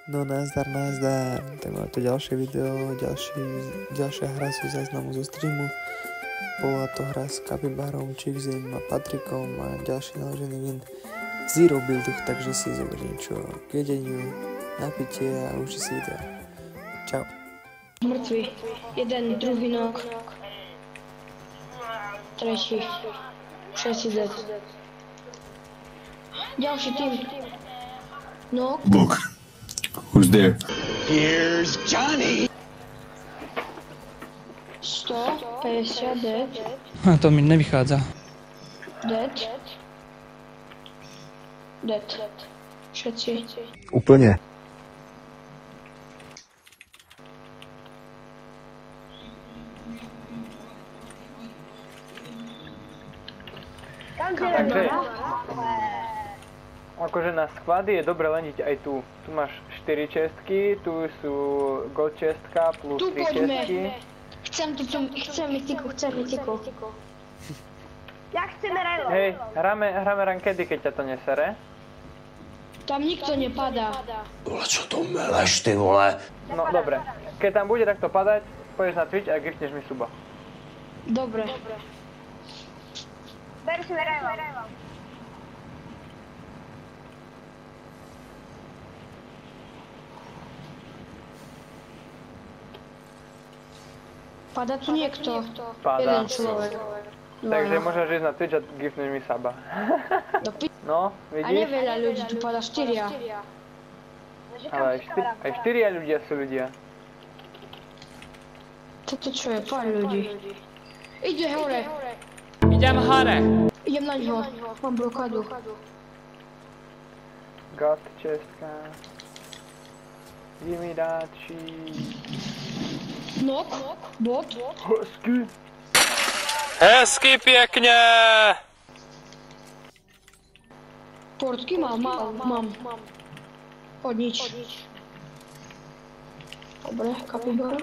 No nazdar, tak máme tu ďalšie video, ďalšia hra zo záznamu zo streamu. Bola to hra s Kapibarom, Chixim a Patrikom a ďalší naložený win v Zero buildoch, takže si zober niečo k jedeniu, napitie a už si video. Čau. Mŕtvy. Jeden, druhý nok. Tretí. Všetci dead. Ďalší tým. Nok. Look, who's there? Here's Johnny! 150 dead. A to mi nevychádza. Dead. Dead. Všetci. Úplne. Takže, akože na sklady je dobre leniť aj tu. Tu máš 4 čestky, tu sú gold čestka plus 3 čestky. Chcem mytiku. Ja chcem relo. Hej, hráme rankedy, keď ťa to nesere. Tam nikto nepadá. Vole, čo to meleš, ty vole? No, dobre. Keď tam bude takto padať, pôjdeš na Twitch a giftneš mi suba. Dobre. Ber si relo. Padá tu niekto. Padá. Jeden človek. Takže môžeš ísť na Twitch a giftneš mi suba. No, A vidíš? neveľa ľudí tu padá, 4. Ale aj 4 ľudia sú ľudia. Toto čo je, pár ľudí. Ide hore. Idem hore. Idem na ňo. Mám blokádu. God čestka. Gimme that Nok. Bot. Husky. Hezky pěkně. Portky mám. Od nič. Dobre, kapibara.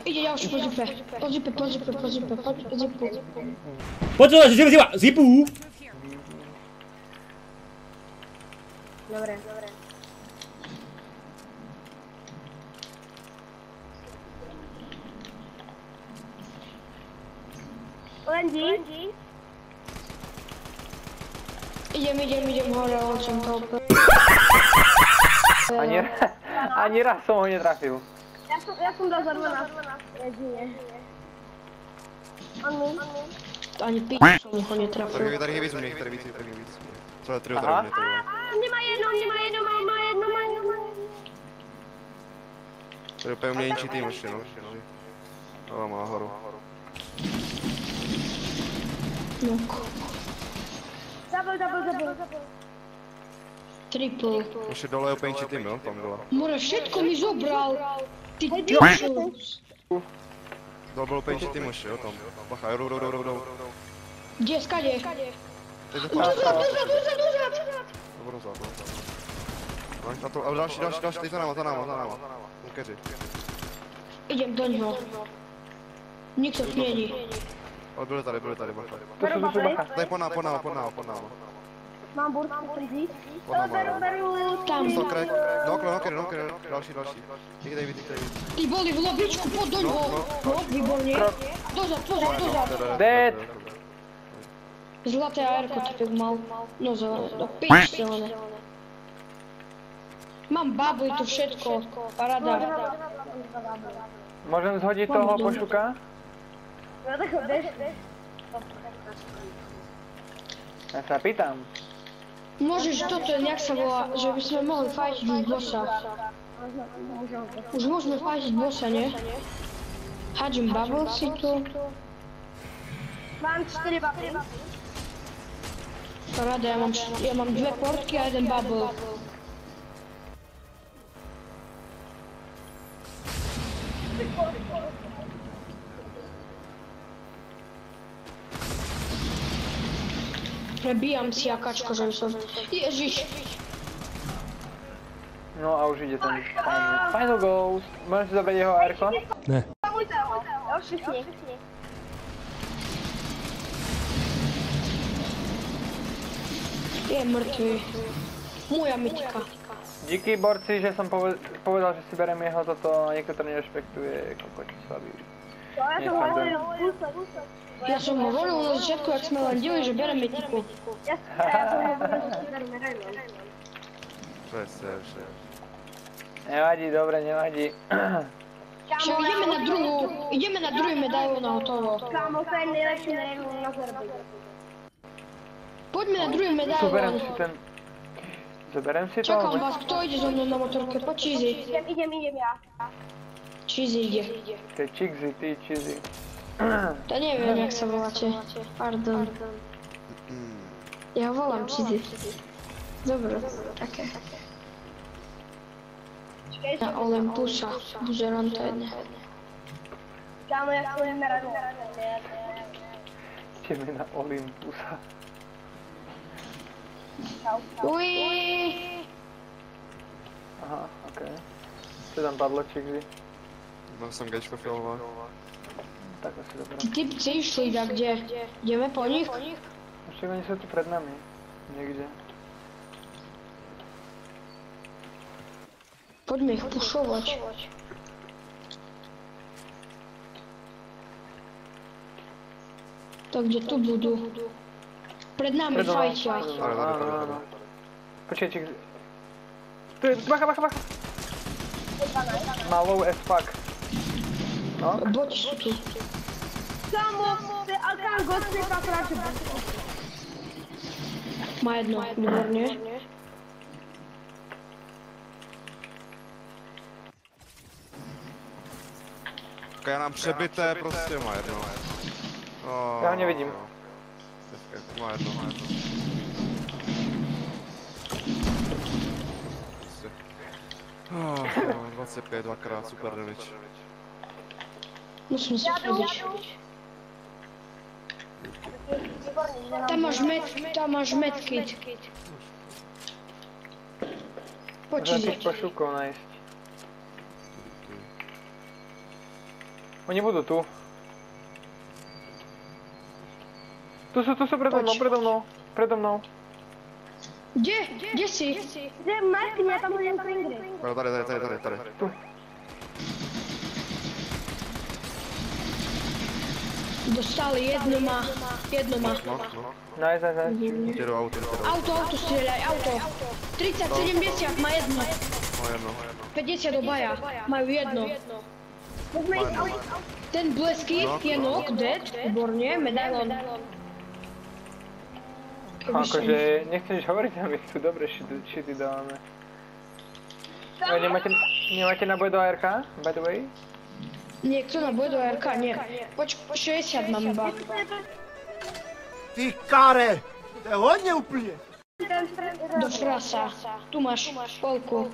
Ide ďalší po zipe. Po zipe. Poď zipu! Dobre. Lendy. Idem hore, on som to opäť. Ani raz som ho netrafil. Ja som dal za 12. Jedine. On mi. Ani pič som ho netrafil. Tady je víc. Třeba 3 tady Aha. Nemá jedno, má jedno. To je úplně menší tým ještě, no. Ale má horu. Nok. Zabil. Triple. Ještě dole je úplně menší tým, jo, tam dole. More, všetko mi zobral. Ty piču. Dole byl úplně menší tým ještě, jo, tam. Bacha, jdou. Kde, skade? Dozad. Na to, a další, teď za náma. Keři. Idem do něho. Nikto tu není. Ale byli tady, bacha. Tu sú bacha. Tady po náma. Mám burst, chcem říct. Po náma. Beru. Tam. Sokrek. Noker, další. Díky tady víc. Ty boli v lobičku, pod do něho. No, výborně. Dozad. Dead. Zlaté AR-ko typek mal. No pič zelené. Mám babu, je tu všetko. Parada. Môžem zhodiť toho pošuka? No tak bež. Ja sa pýtam. Môžeš toto, nejak sa volá, že by sme mohli fajtiť bossa. Už môžeme fajtiť bossa, nie? Hadžím bubble si tu. Mám 4 babky. Parada, ja mám 2 portky a 1 bubble. Prebíjam si akačko, že som... Ježiš! No a už ide ten final ghost. Môžeš si zobrať jeho AR-ko? Ne. Jo, všichni. Je mŕtvý. Moja mytika. Díky borci, že som povedal, že si berem jeho toto a niekto to nerešpektuje, kokoti slabý. Ja som hovoril na začiatku, ak sme len dili, že bereme tiku. Ja som hovoril, že si bereme Raymond. Presne. Nevadí, dobre, nevadí. Však ideme na druhý medailón a hotovo. Kámo, to je nejlepší Raymond na Zerby. Poďme na druhý medailón. Zoberiem si to. Čakám vás, kto ide so mnou na motorke? Poď Cheesy. Idem ja. Cheesy ide. To je Cheesy, ty Cheesy. To neviem, jak sa voláte. Pardon. Ja ho volám Cheesy. Dobre, také. Na Olympusa. Buzerám to jedne. Kámo, ja som nemeradu. Ideme na Olympusa. Uiii. Aha, okej. Čo tam padlo, Cheesy? Mám som gečko filmovať. Tak asi dobré. Ty typci išli da kde? Ideme po nich? Však oni sú tu pred nami. Niekde. Poďme ich pušovať. Tak kde tu budú? Pred nami fajtia. Áno. Počkaj, Cheesy. Tu je, bacha! Má low as fuck. No? Boti sú tu. Kámo, to je Alkan Gostek a Krače. Má jedno, výborne. Já nám přebité, prostě má jedno. Já ho nevidím. Má jedno. 25 dvakrát, super damage. Musím si chodiť. Tam máš medkit. Poď Môžem Cheesy. tých pašúkov nájsť. Oni budú tu. Tu sú predo mnou. Kde si? Kde Martin, ja tam budem fingry. Tady. Tu. Dostali, jedno má. Nice. Jde do auto. Auto strieľaj, auto. 30, 70 má jedno. Má jedno. 50 obaja, majú jedno. Ten bleský je knock, dead, výborne, medailón. Akože, nechcem nič hovoriť, ale my tu dobre shity dávame. Nemáte naboj do ARK, by the way? Niekto na boj do ARK, nie. Poď, 60 mám iba. Ty kare! To je hodne úplne! Do frasa. Tu máš polku.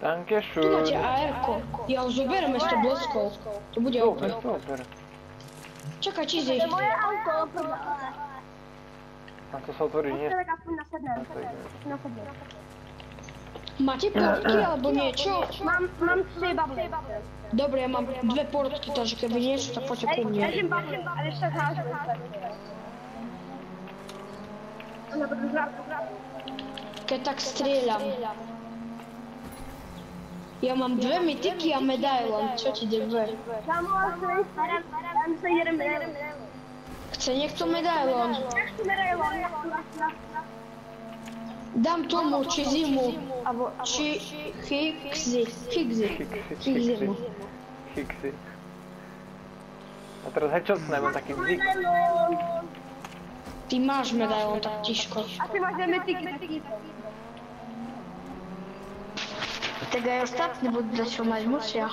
Danke schön. Tu máte AR-ko. Ja ho zobereme s tou bleskou. To bude úplne. Super. Čakaj, Cheesy. To je moje auto. A to sa otvorí, nie? Aspoň na sedne. Máte portky alebo niečo? Mám 3 bubly. Dobre, ja mám 2 portky, takže keby niečo, tak poďte ku mne. Držím bubly, ale ešte tak hážu. Keď tak strieľam. Ja mám 2 mytiky a medailón. Čo ti ide 2? Kámo, ale tam sa jeden medailón. Chce niekto medailón? Nechci medailón. Dám tomu Cheezymu. Abo Higgsy mu. Higsy. A teraz headshotneme taký bzik. Ty máš medailón tak tiško. A ty máš 2 mytiky. Tak aj ostatní budú dať čo mať musia.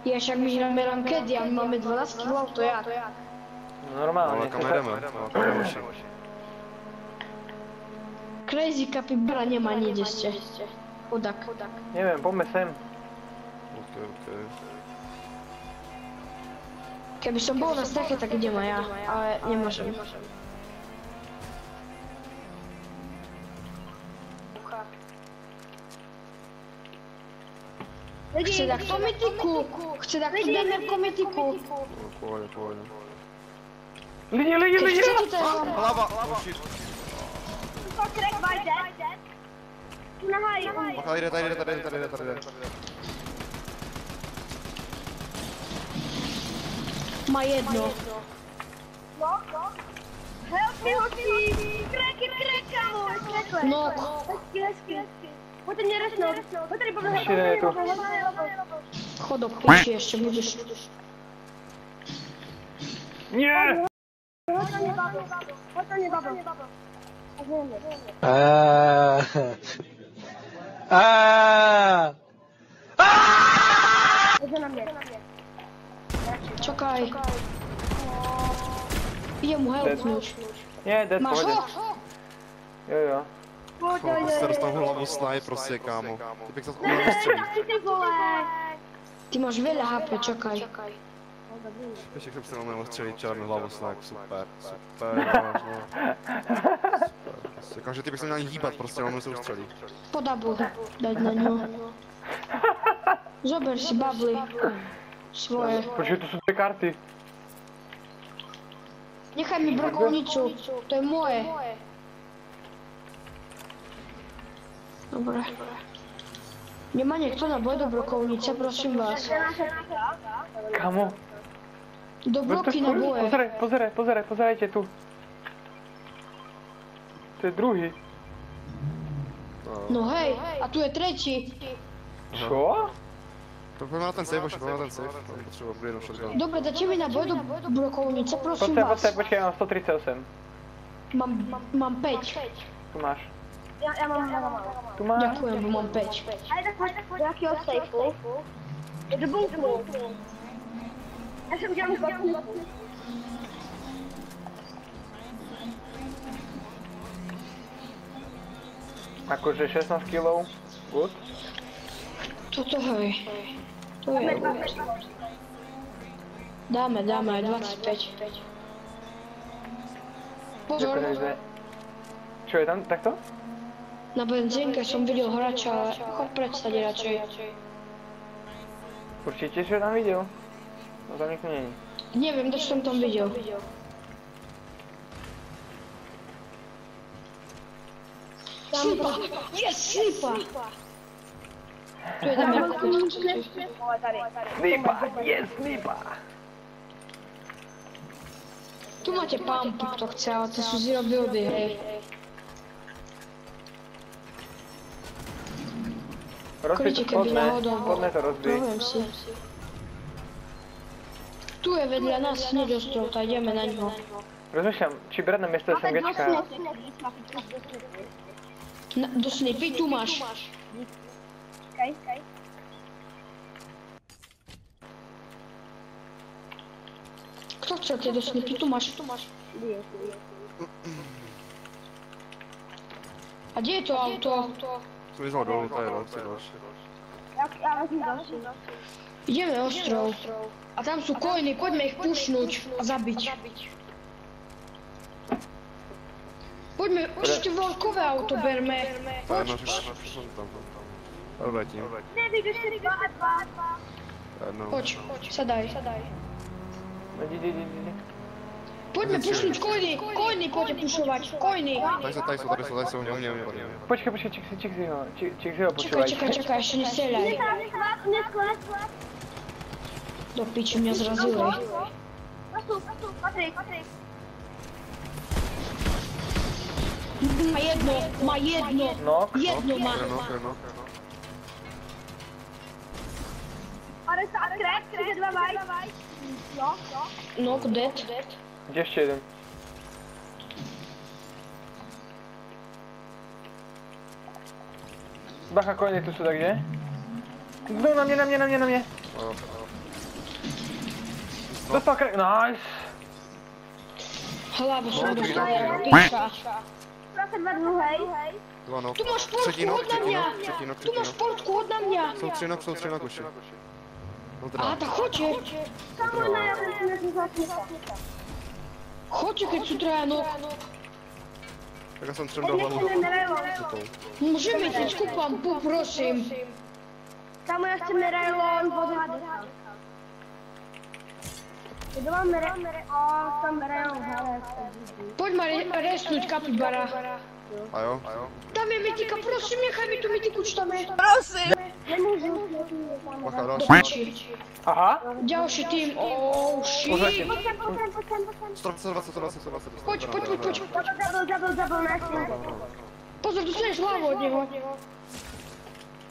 Ja však my hráme rankedy a my máme 12 kg, to jak? Normálne. Ale kam jedeme? Crazy Capybara nemá nič ešte. Chudák. Neviem, poďme sem. Okay. Keby som bol na streche, tak idem aj ja, ale nemôžem. Chce takto mytiku. Chce takto demerko mytiku. Lidi! Chcete toho? Hlava! tady jde. Má jedno. Help me, hoši! Krek, kámo! Krekle. No. Hezky. Pojďte mě resnout. Pojď tady povrhu. Ještě je tu. Chod do piči, ještě budeš. Nie! Pojď mě, babo. Jde na mě. Čekaj. Idem mu helpnúť. Nie, dead, Máš pojde. ho? Jo. Se dostal hlavu snaj prostě, kámo. Ty bych zase uměl střelit. Ty máš veľa HP, čakaj. Ještě jsem se uměl střelit černou hlavu snaj, super, máš, no. Super. Ty bych se měl ani hýbat, prostě on se ustřelí. Podabu dať na ňu. Zober si bably. Svoje. Počkej, tu sú dve karty. Nechaj mi brokovnicu, to je moje. Dobre. Nemá niekto naboj do brokovnice, prosím vás. Kamo? Do broky naboje. Pozerajte tu. To je druhý. No hej, a tu je tretí. Čo? Pojďme na ten safe, potřebuji upgradenúť shotgun. Dobre, dajte mi naboj do brokovnice, prosím vás. Počkej, mám 138. Mám 5. Tu máš. Já mám. Tu máš. Ďakujem, bo mám 5. Ajde, do jakého sejfu? Do bunkru. Já si udělám zbatníku. Akože 16 kg. Good. Toto hej. To je. Dáme aj 25. Pozor, Čo je tam, takto? na benzínke som videl hráča, ale choď predstať radšej. Určite, že tam videl. No tam nikto není. Neviem, čo som tam videl. Snipa! Yes, snipa! Tu je tam jako Snipa! Tu máte pumpy, kto chce, ale to sú zero buildy, hej. Rozbiť to, spodné to rozbij. Poviem si. Tu je vedľa nás nedostrel, tak ideme na ňo. Rozmýšľam, či brať na miesto SMGčka. Do snipy, tu máš. Kto chcete do snipy, tu máš. A kde je to auto? Tu vyzval dolů, tady další. Já vezmu další. Ideme ostrov. A tam sú coiny, poďme ich pušnúť a zabiť. Poďme, ešte veľkové auto berme. Poď. Dobre, tím. Nevyjdeš si dva. Poď, sadaj. Ide. Poďme pušnúť coiny, poďte pušovať, coiny. Tady sú, neviem. Počkaj, čik si ho počúvaj. Čakaj, ešte nestrieľaj. Neskles. Do piči mňa zrazili. Patrik. Má jedno. No. Jedno má. 50 krek, 32 vaj. No, dead. Kde ešte jeden? Bacha, koľne tu sú tak, kde? No, na mne. Dostal krek, nice. Hlavu som dostal, píša. 22 druhej. Tu máš portku, hod na mňa. Tu máš portku, hod na mňa. Jsou tři na koši. Á, tak choďte. Choďte, keď sú traja nok. Tak ja som třem dal hlavu. Môžeme ísť ku pampu, prosím. Tam ja chcem medailón pod hadesa. Kde mám tam medailón, hele. Poď ma resnúť, kapibara. A jo? Tam je mytika, prosím, nechaj mi tu mytiku, čo tam je. Nemôžu. Bacha, Do další. piči. Aha. Ďalší tým, oh shit. Pozrite. 120. Poď. Zabol na stín. Pozor, dostaneš hlavu od neho.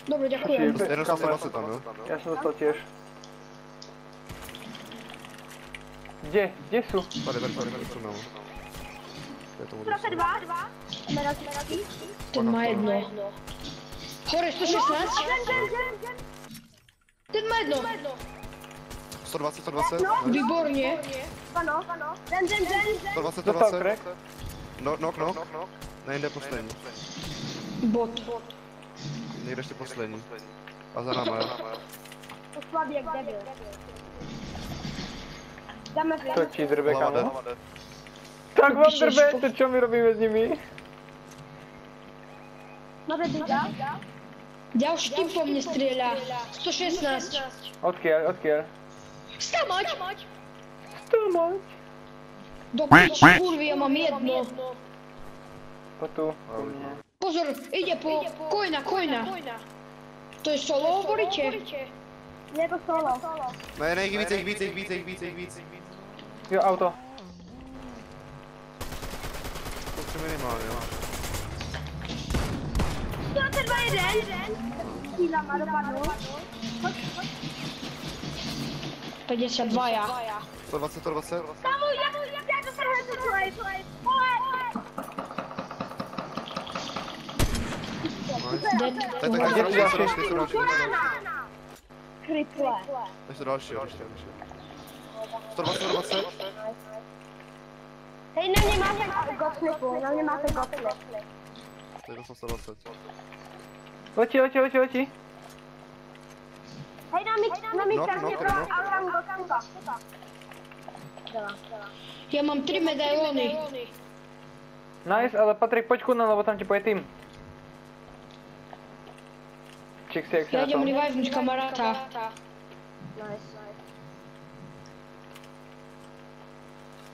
Dobre, ďakujem. 120 tam, jo? Ja som dostal tiež. Kde? Kde sú? Tady, tu mimo. Je tomu Profe 2. Meratický. Ten má jedno. Hore 116. Ten má jedno. 120. Výborne. Ano. Den. 120. Dostal crack. Knock. Nejde poslední. Bot. Někde ještě poslední. A za náma, jo? To slabý jak debil. Dáme To ti drbe, Hlava kamo. jde. Tak vám drbe, čo my robíme s nimi? Máme biga. Ďalší tým po mne strieľa. 116. Odkiaľ? Stamať. Stamať. Do piči, kurvy, ja mám jedno. Po tu. Po mne. Pozor, ide po Kojna. To je solo, hovoríte? Je to solo. Ne, ich víc. Jo, auto. To je minimálně, jo? 121. Síla má dopadnout. 52 ja. 120. Kamu, já to trhám celý. Dead. Tak, Kriple. ještě další. 120. Hej, na mě máte gotflipu. To je 120. Letí. Hej, na mít No, a tam gotflipa. Ja mám 3 medailóny. Nice, ale Patrik, poď ku nám, lebo tam ti poje tým. Ček si, jak si Ja na idem tom. revivenúť kamaráta.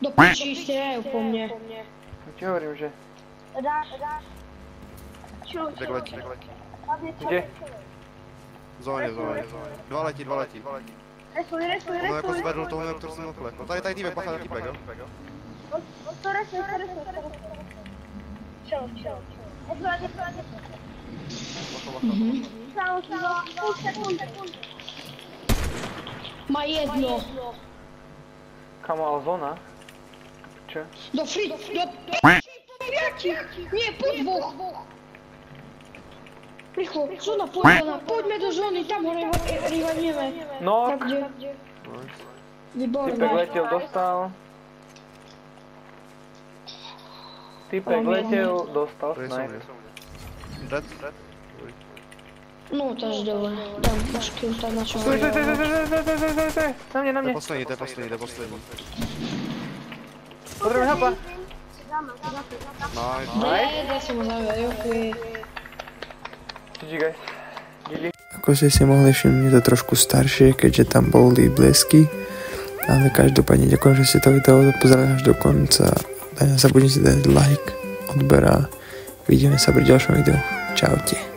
Do piči strieľajú po mne. Ti hovorím, že... Tak letí. Kde? V zóně. Dva letí. Resuj. On jako zvedl toho, který jsem okle. No tady týpek, bacha na týpek, jo? To resuj. Čau. Půl sekundy. Má jedno. Kamo, ale zóna? Čo? Do piči, nie, po dvoch. Rýchlo, zóna povedaná, poďme do zóny, tam ho rivajneme. No, Tak kde? Výborné. typek letel, dostal. Typek letel, dostal, Tady jsou snipe. mě. Dead. No, to je dole. Tam máš kill, tam na čo. Stoj. Na To mne. je poslední. Potrebujem hapa. Nice. Ja som ho zaujal, ok. GG guys. GG. Ako ste si mohli všimnúť, je to trošku staršie, keďže tam boli blesky. Ale každopádne ďakujem, že ste to video pozerali až do konca. A nezabudnite dať like, odber a vidíme sa pri ďalšom videu. Čaute.